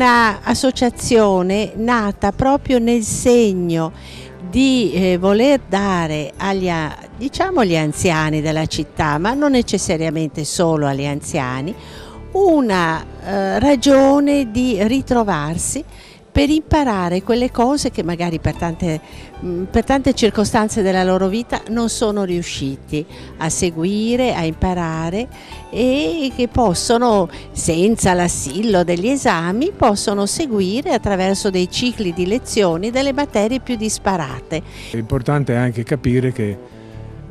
una associazione nata proprio nel segno di voler dare agli anziani della città, ma non necessariamente solo agli anziani, una ragione di ritrovarsi per imparare quelle cose che magari per tante circostanze della loro vita non sono riusciti a seguire, a imparare, e che possono, senza l'assillo degli esami, possono seguire attraverso dei cicli di lezioni delle materie più disparate. È importante anche capire che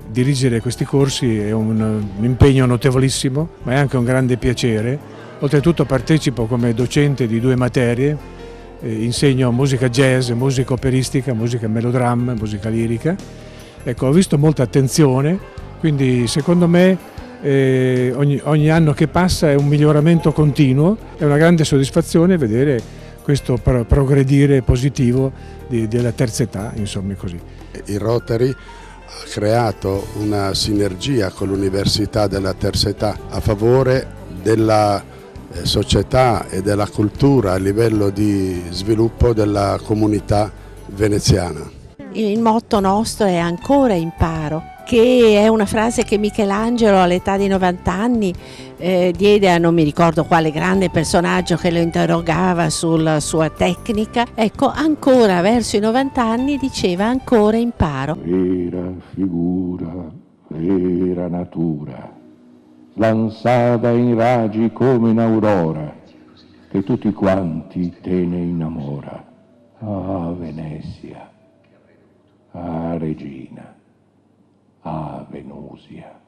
dirigere questi corsi è un impegno notevolissimo, ma è anche un grande piacere. Oltretutto partecipo come docente di 2 materie, insegno musica jazz, musica operistica, musica melodramma, musica lirica. Ecco, ho visto molta attenzione, quindi secondo me ogni anno che passa è un miglioramento continuo, è una grande soddisfazione vedere questo progredire positivo della terza età, insomma così. Il Rotary ha creato una sinergia con l'Università della terza età a favore della società e della cultura a livello di sviluppo della comunità veneziana. Il motto nostro è ancora imparo, che è una frase che Michelangelo all'età di 90 anni diede a non mi ricordo quale grande personaggio che lo interrogava sulla sua tecnica. Ecco, ancora verso i 90 anni diceva ancora imparo. Vera figura, vera natura, lansata in raggi come in aurora, che tutti quanti te ne innamora. Ah, Venezia, ah, Regina, ah, Venusia.